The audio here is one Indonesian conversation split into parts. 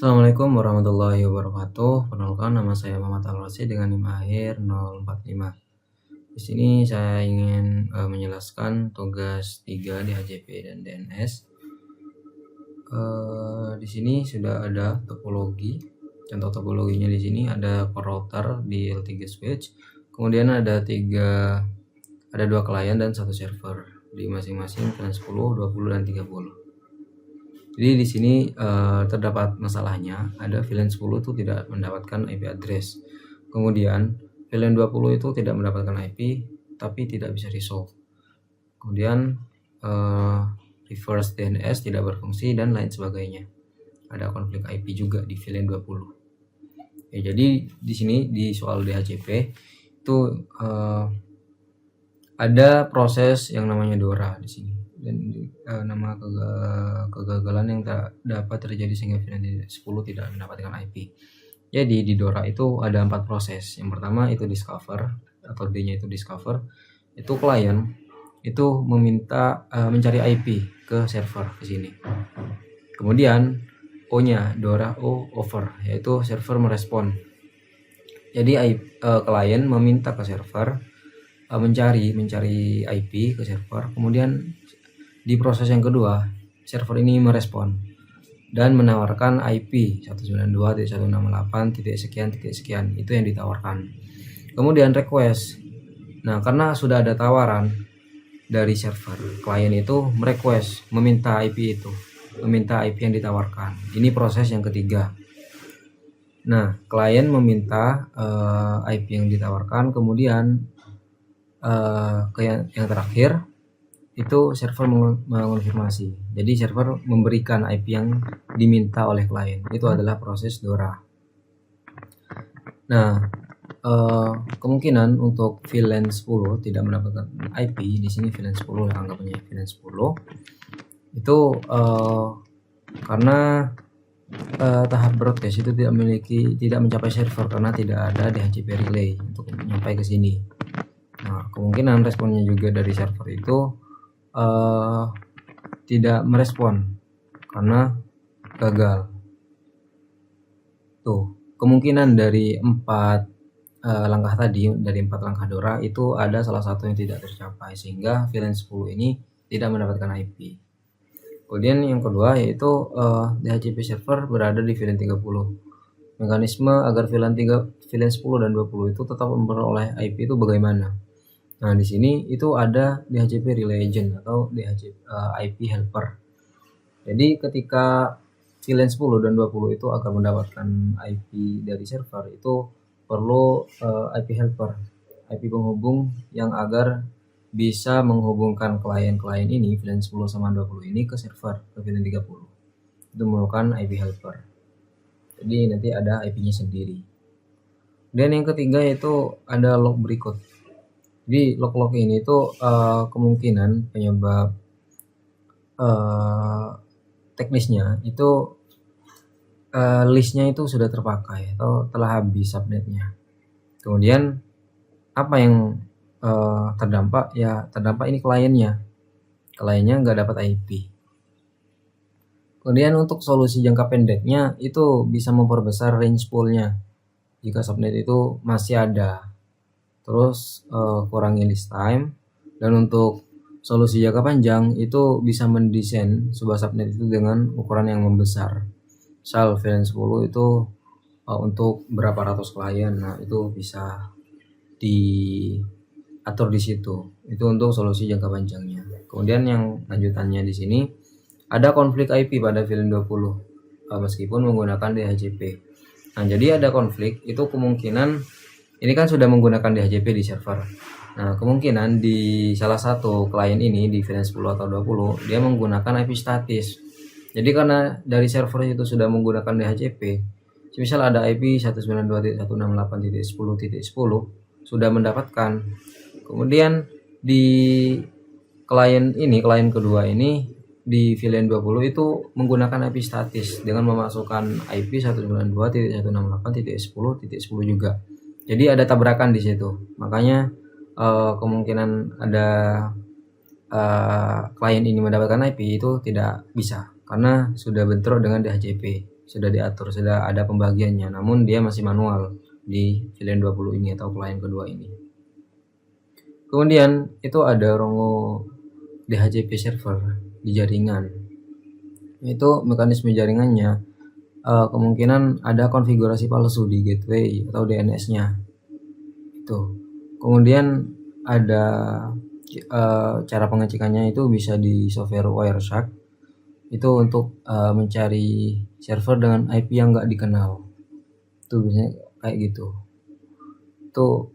Assalamualaikum warahmatullahi wabarakatuh. Perkenalkan, nama saya Muhammad Al-Rasyid dengan NIM akhir 045. Di sini saya ingin menjelaskan tugas 3 di HCP dan DNS. Di sini sudah ada topologi. Contoh topologinya di sini ada core router di L3 switch. Kemudian ada dua klien dan satu server di masing-masing VLAN 10, 20 dan 30. Jadi di sini terdapat masalahnya, ada VLAN 10 itu tidak mendapatkan IP address. Kemudian VLAN 20 itu tidak mendapatkan IP tapi tidak bisa resolve. Kemudian reverse DNS tidak berfungsi dan lain sebagainya. Ada konflik IP juga di VLAN 20. Ya, jadi di sini di soal DHCP itu ada proses yang namanya DORA di sini. Dan nama kegagalan yang tak dapat terjadi sehingga VLAN 10 tidak mendapatkan IP. Jadi di DORA itu ada 4 proses. Yang pertama itu discover, atau D-nya itu discover. Itu klien itu meminta mencari IP ke server ke sini. Kemudian O-nya DORA O over, yaitu server merespon. Jadi klien meminta ke server mencari IP ke server. Kemudian di proses yang kedua, server ini merespon dan menawarkan IP 192.168.sekian. Itu yang ditawarkan. Kemudian request. Nah, karena sudah ada tawaran dari server, klien itu merequest, meminta IP itu, meminta IP yang ditawarkan. Ini proses yang ketiga. Nah, klien meminta IP yang ditawarkan, kemudian yang terakhir itu server mengonfirmasi. Jadi server memberikan IP yang diminta oleh klien. Itu adalah proses DORA. Nah, kemungkinan untuk VLAN 10 tidak mendapatkan IP di sini, VLAN 10 anggapannya VLAN 10 itu karena tahap broadcast itu tidak mencapai server karena tidak ada DHCP relay untuk sampai ke sini. Nah, kemungkinan responnya juga dari server itu tidak merespon karena gagal. Tuh, kemungkinan dari 4 langkah tadi, dari 4 langkah DORA itu ada salah satu yang tidak tercapai sehingga VLAN 10 ini tidak mendapatkan IP. Kemudian yang kedua yaitu DHCP server berada di VLAN 30. Mekanisme agar VLAN 10 dan 20 itu tetap memperoleh IP itu bagaimana? Nah, di sini itu ada DHCP relay agent atau IP helper. Jadi ketika VLAN 10 dan 20 itu akan mendapatkan IP dari server, itu perlu IP helper, IP penghubung yang agar bisa menghubungkan klien-klien ini VLAN 10 sama 20 ini ke server, ke VLAN 30. Itu memerlukan IP helper. Jadi nanti ada IP-nya sendiri. Dan yang ketiga yaitu ada log berikut. Jadi log ini itu kemungkinan penyebab teknisnya itu listnya itu sudah terpakai atau telah habis subnetnya. Kemudian apa yang terdampak? Ya terdampak ini kliennya nggak dapat IP. Kemudian untuk solusi jangka pendeknya itu bisa memperbesar range poolnya jika subnet itu masih ada. Terus kurangi list time. Dan untuk solusi jangka panjang itu bisa mendesain sebuah subnet itu dengan ukuran yang membesar. Misal VLAN 10 itu untuk berapa ratus klien. Nah, itu bisa diatur di situ. Itu untuk solusi jangka panjangnya. Kemudian yang lanjutannya di sini ada konflik IP pada VLAN 20 meskipun menggunakan DHCP. Nah, jadi ada konflik itu kemungkinan ini kan sudah menggunakan DHCP di server. Nah, kemungkinan di salah satu klien ini di VLAN 10 atau 20 dia menggunakan IP statis. Jadi karena dari server itu sudah menggunakan DHCP, misal ada IP 192.168.10.10 sudah mendapatkan. Kemudian di klien kedua ini di VLAN 20 itu menggunakan IP statis dengan memasukkan IP 192.168.10.10 juga. Jadi ada tabrakan di situ. Makanya kemungkinan ada klien ini mendapatkan IP itu tidak bisa karena sudah bentrok dengan DHCP sudah diatur, sudah ada pembagiannya, namun dia masih manual di VLAN 20 ini atau klien kedua ini. Kemudian itu ada rongo DHCP server di jaringan. Itu mekanisme jaringannya kemungkinan ada konfigurasi palsu di gateway atau DNS-nya. Itu. Kemudian ada cara pengecekannya itu bisa di software Wireshark. Itu untuk mencari server dengan IP yang nggak dikenal. Itu biasanya kayak gitu. Itu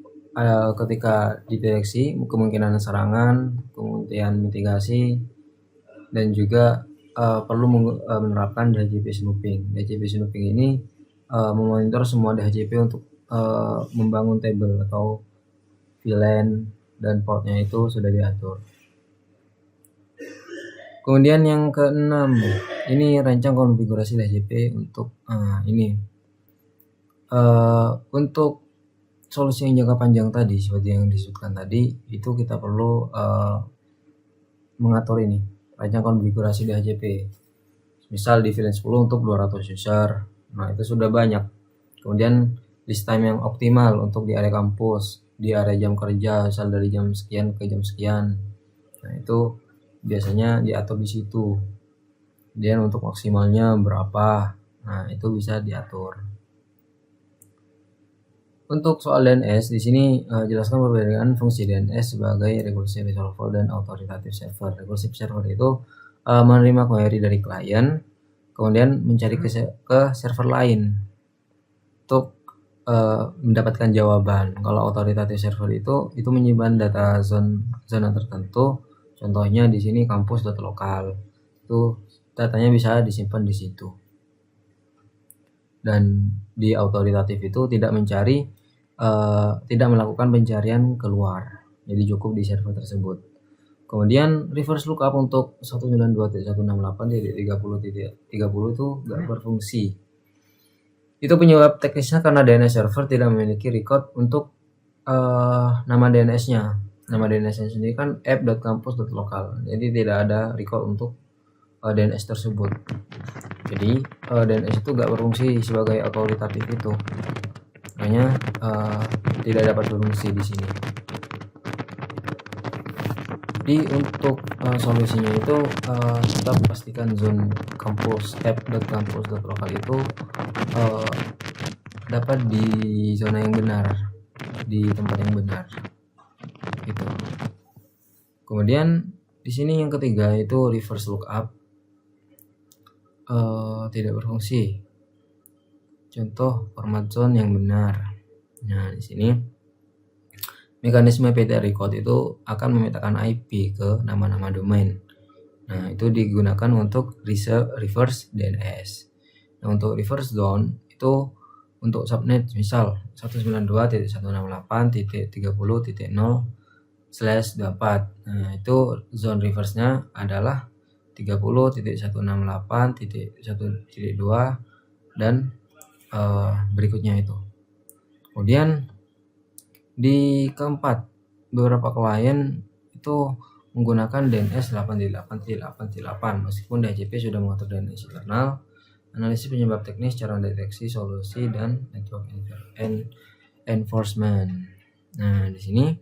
ketika dideteksi kemungkinan serangan, kemudian mitigasi, dan juga perlu menerapkan DHCP snooping. DHCP snooping ini memonitor semua DHCP untuk membangun table atau VLAN dan portnya itu sudah diatur. Kemudian yang keenam, ini rancang konfigurasi DHCP untuk ini. Untuk solusi yang jangka panjang tadi seperti yang disebutkan tadi, itu kita perlu mengatur ini rancang konfigurasi DHCP. Misal di VLAN 10 untuk 200 user. Nah, itu sudah banyak. Kemudian list time yang optimal untuk di area kampus, di area jam kerja, misal dari jam sekian ke jam sekian. Nah, itu biasanya diatur di situ. Kemudian untuk maksimalnya berapa? Nah, itu bisa diatur. Untuk soal DNS di sini jelaskan perbedaan fungsi DNS sebagai recursive resolver dan authoritative server. Recursive server itu menerima query dari klien, kemudian mencari ke server lain untuk mendapatkan jawaban. Kalau authoritative server itu menyimpan data zona tertentu. Contohnya di sini kampus.lokal. Itu datanya bisa disimpan di situ. Dan di authoritative itu tidak melakukan pencarian keluar, jadi cukup di server tersebut. Kemudian reverse lookup untuk 192.168.30.30 itu nggak berfungsi. Itu penyebab teknisnya karena DNS server tidak memiliki record untuk nama DNS-nya. Nama DNS-nya sendiri kan app.campus.local, jadi tidak ada record untuk DNS tersebut. Jadi DNS itu nggak berfungsi sebagai authoritative itu, makanya tidak dapat berfungsi di sini. Jadi untuk solusinya itu tetap pastikan zone kampus app.campus.local itu dapat di zona yang benar, di tempat yang benar. Gitu. Kemudian di sini yang ketiga itu reverse lookup. Tidak berfungsi. Contoh format zone yang benar. Nah, di sini mekanisme PT record itu akan memetakan IP ke nama-nama domain. Nah, itu digunakan untuk reverse DNS. Nah, untuk reverse zone itu untuk subnet misal 192.168.30.0/24. Nah, itu zone reverse-nya adalah 30.168.1.2 dan berikutnya itu. Kemudian di keempat, beberapa klien itu menggunakan DNS 88.8.8 meskipun DHCP sudah mengatur DNS internal. Analisis penyebab teknis, cara deteksi, solusi, dan network enforcement. Nah, di sini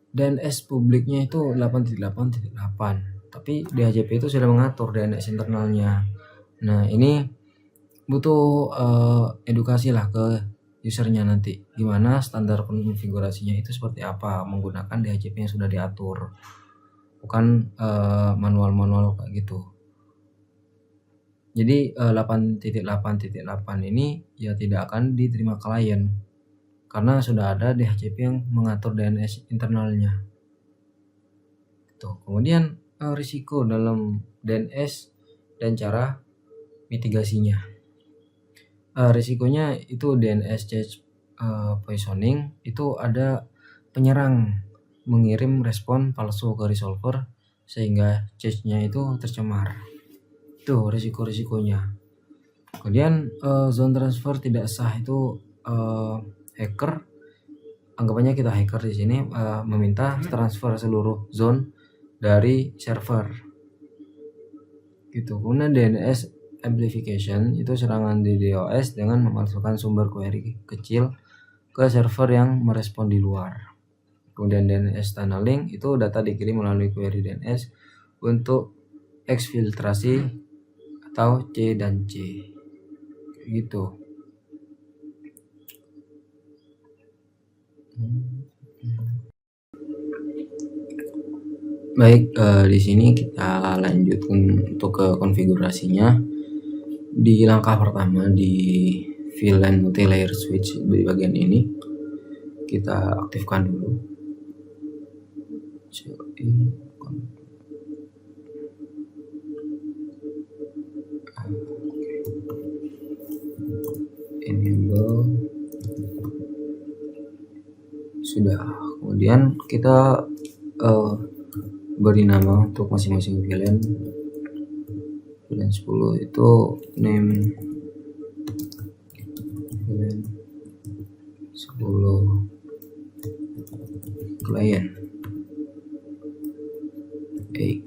DNS publiknya itu 8.8.8, tapi DHCP itu sudah mengatur DNS internalnya. Nah, ini butuh edukasi lah ke usernya nanti, gimana standar konfigurasinya itu seperti apa menggunakan DHCP yang sudah diatur, bukan manual-manual kayak gitu. Jadi 8.8.8 ini ya tidak akan diterima klien karena sudah ada DHCP yang mengatur DNS internalnya. Tuh. Kemudian risiko dalam DNS dan cara mitigasinya. Risikonya itu DNS cache poisoning, itu ada penyerang mengirim respon palsu ke resolver sehingga cache-nya itu tercemar. Itu risiko-risikonya. Kemudian zone transfer tidak sah itu hacker, anggapannya kita hacker di sini meminta transfer seluruh zone dari server. Gitu. Kemudian DNS amplification itu serangan DDoS dengan memasukkan sumber query kecil ke server yang merespon di luar. Kemudian DNS tunneling itu data dikirim melalui query DNS untuk eksfiltrasi atau C dan C gitu. Baik, di sini kita lanjutkan untuk ke konfigurasinya. Di langkah pertama di VLAN multilayer switch di bagian ini kita aktifkan dulu. Enable sudah. Kemudian kita beri nama untuk masing-masing VLAN. VLAN 10 itu name VLAN 10 client X.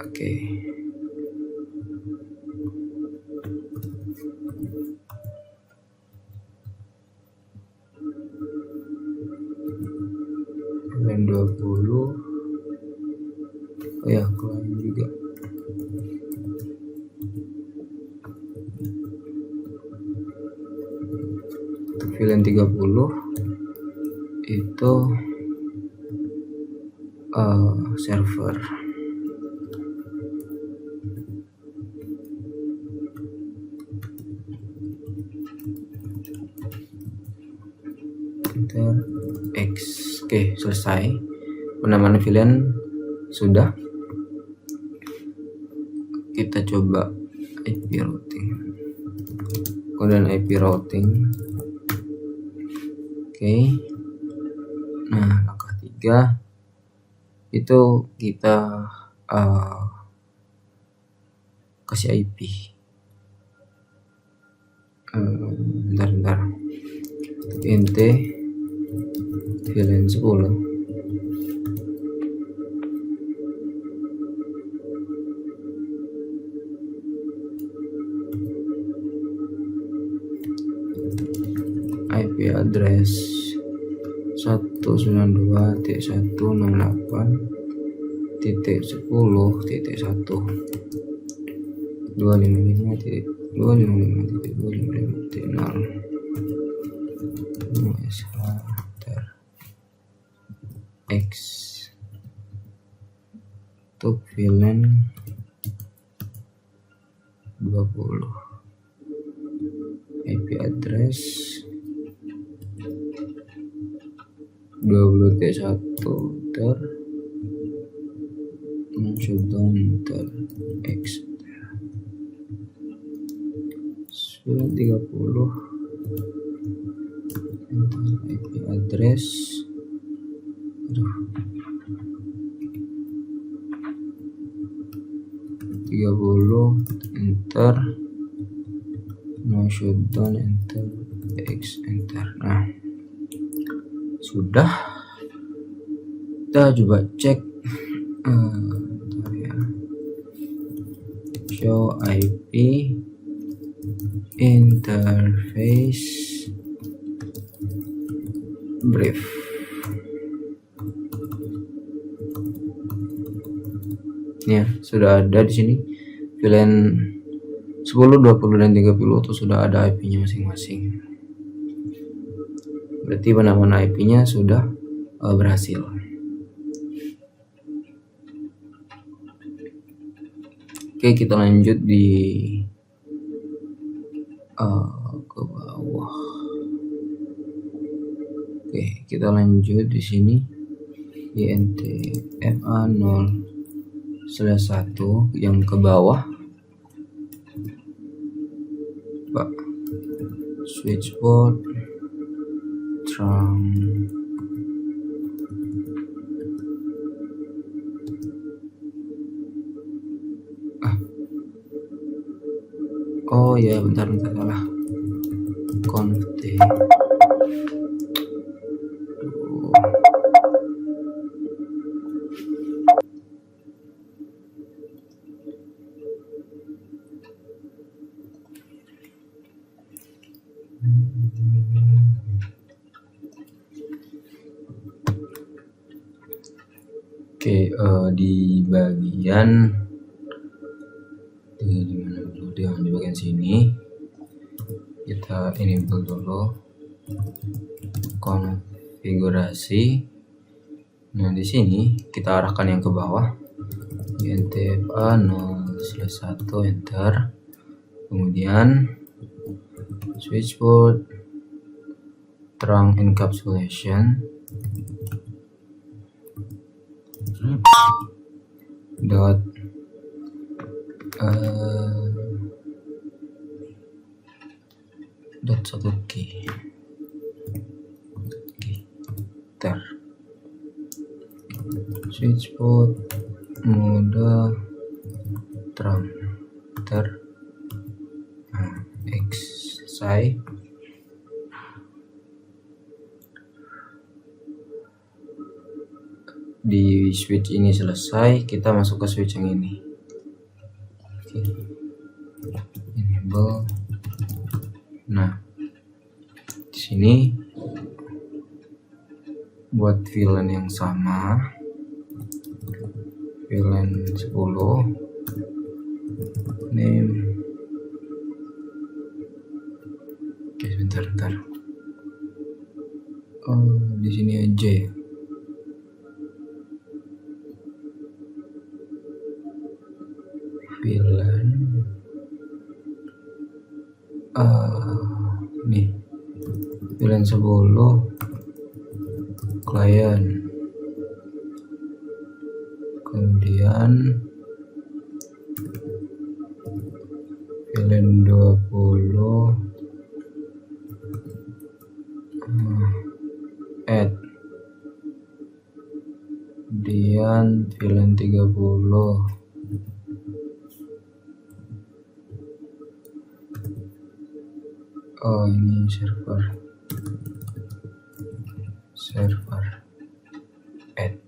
Oke. VLAN 20. Oh ya, client juga. Untuk VLAN 30 itu server. Enter X. Oke, selesai. Penamaan VLAN sudah. Kita coba IP routing. Kemudian IP routing. Oke. Nah, langkah 3 itu kita kasih IP. Bentar. int VLAN 10. IP address 192.168.10.255.255.0 X untuk VLAN 20. IP address 20.1 ter shutdown ter X 930 IP address 30 enter no shutdown enter X enter. Nah, sudah. Kita coba cek show IP interface brief. Ya, sudah ada di sini VLAN 10, 20 dan 30 itu sudah ada IP-nya masing-masing. Berarti penamaan IP-nya sudah berhasil. Oke, kita lanjut di ke bawah. Oke, kita lanjut di sini int fa0/1 yang ke bawah. Pak switchboard trunk oh ya, bentar salah conf di bagian di bagian sini kita enable dulu konfigurasi. Nah, di sini kita arahkan yang ke bawah, INTFA 0/1 enter, kemudian switchboard trunk encapsulation dot satu key ter switchboard mode trunk ter XSI di switch ini selesai, kita masuk ke switch yang ini. Oke. Enable. Nah, di sini buat VLAN yang sama, VLAN 10 name. Oke, sebentar. Di sini aja ya. VLAN nih VLAN 10 klien, kemudian VLAN 20 add, kemudian VLAN 30 ini server add.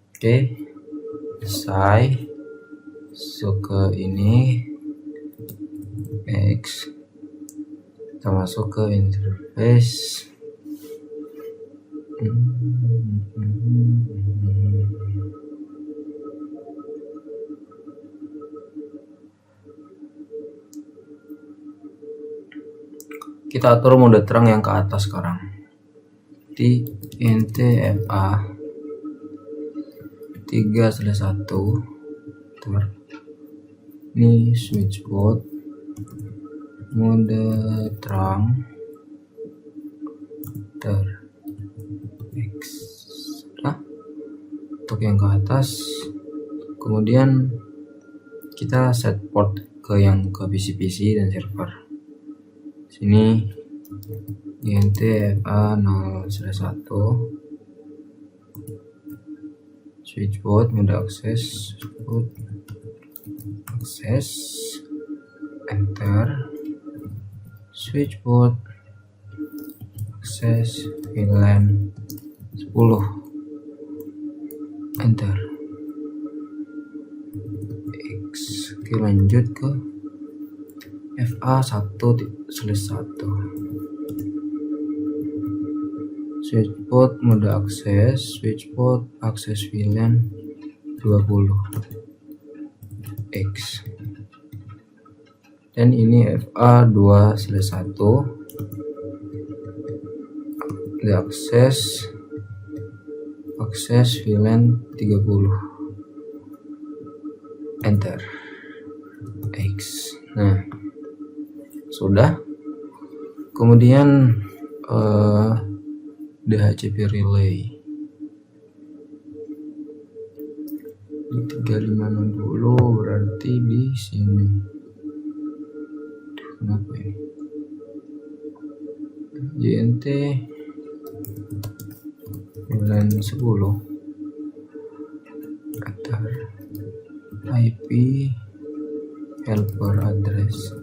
Oke, selesai. Masuk ke ini X, kita masuk ke interface. Kita atur mode terang yang ke atas sekarang di INTFA 3/1 ini switchboard mode terang ter X untuk yang ke atas. Kemudian kita set port ke PC dan server. Sini INTFA 0/1 switchboard mode akses, enter, switchboard akses VLAN 10 enter X. Oke, lanjut ke FA 1/1 switchboard mode akses, switchboard akses VLAN 20 X, dan ini FA 2/1 akses VLAN 30 enter X. Nah, sudah. Kemudian DHCP relay di 3560 berarti di sini. Kenapa ini? JNT VLAN 10 antar IP helper address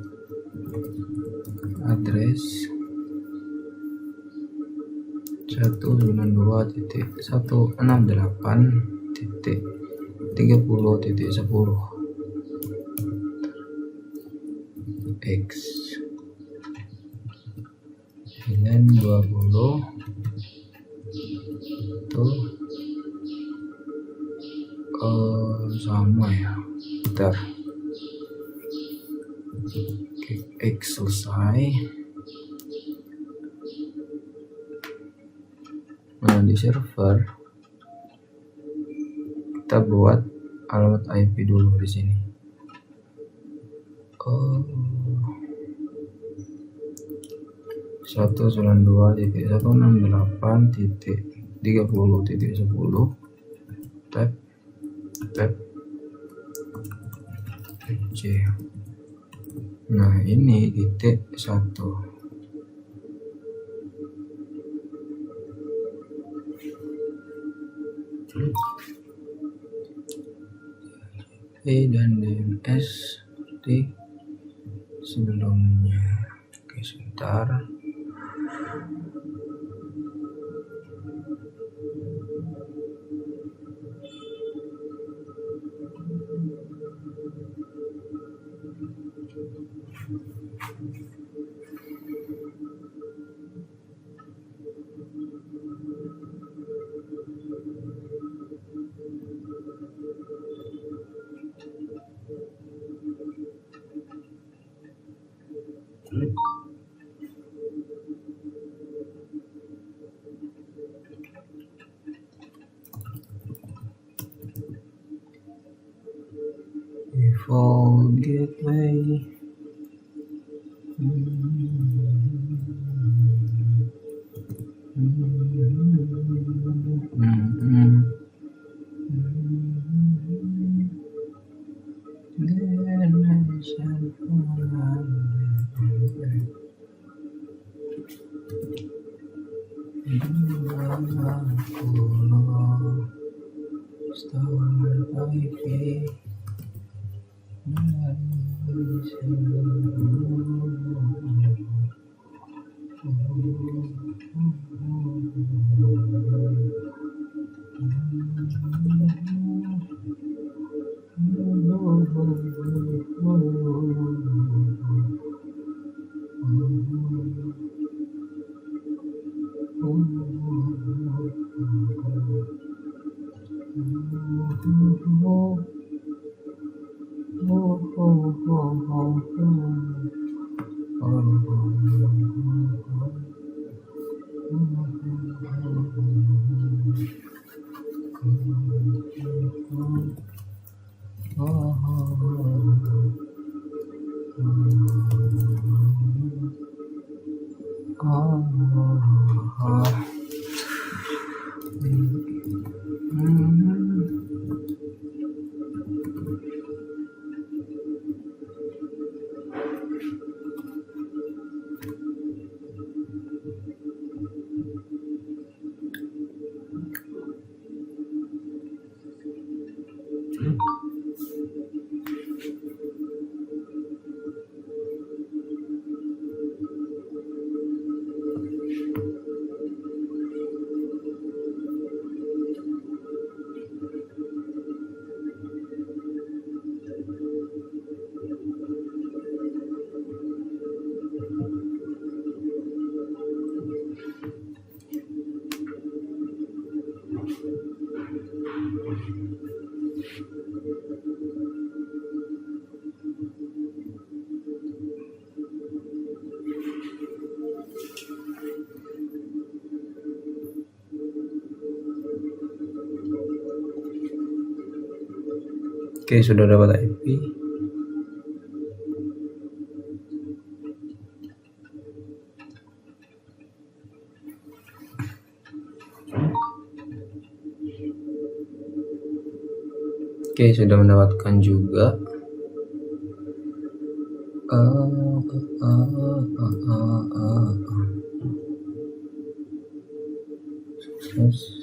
192.168.30.10 X VLAN 20 tuh sama ya, bentar. X selesai. Nah, di server kita buat alamat IP dulu di sini. 192.168.30.10 tab C. Nah, ini titik 1. Dan DNS seperti sebelumnya. Oke, sebentar. Default gateway. Oke, sudah dapat IP. Oke, sudah mendapatkan juga. Sukses.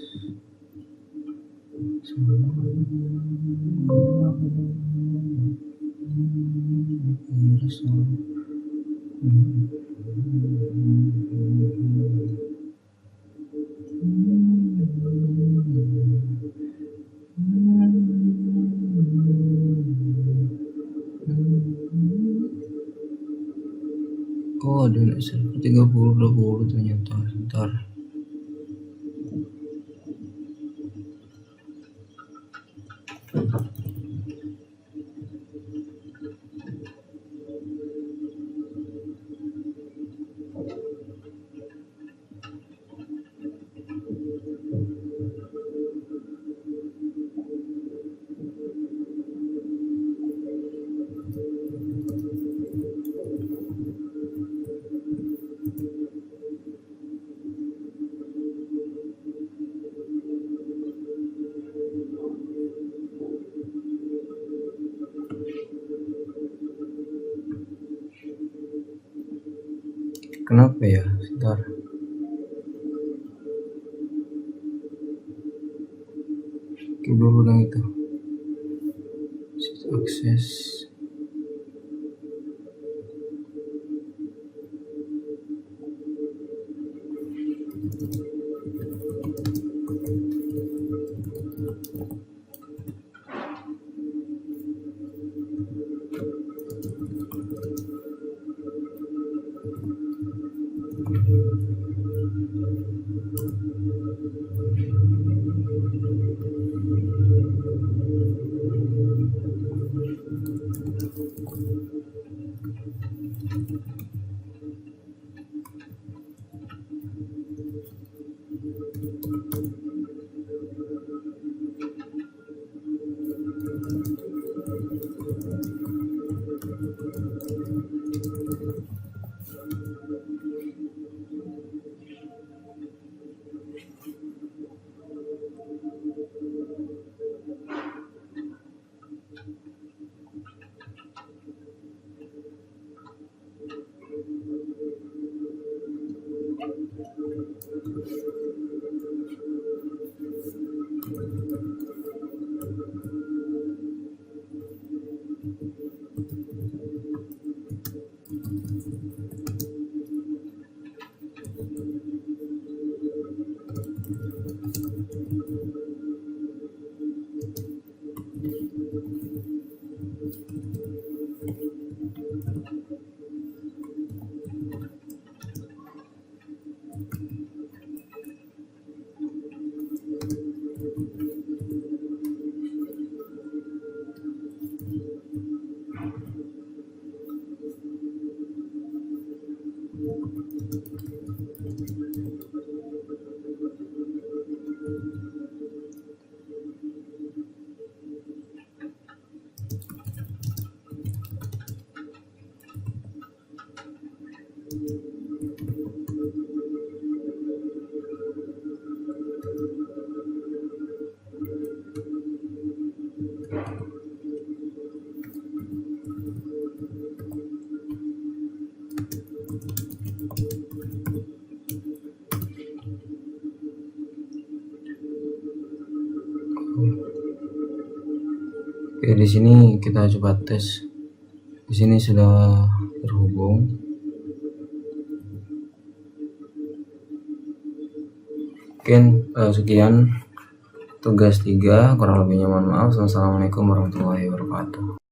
Oh, ada 30 ternyata. Sebentar. Kenapa ya? Sebentar. Skip dulu dong itu. Akses. Oke, di sini kita coba tes. Di sini sudah terhubung. Oke, sekian tugas 3, kurang lebihnya mohon maaf. Assalamualaikum warahmatullahi wabarakatuh.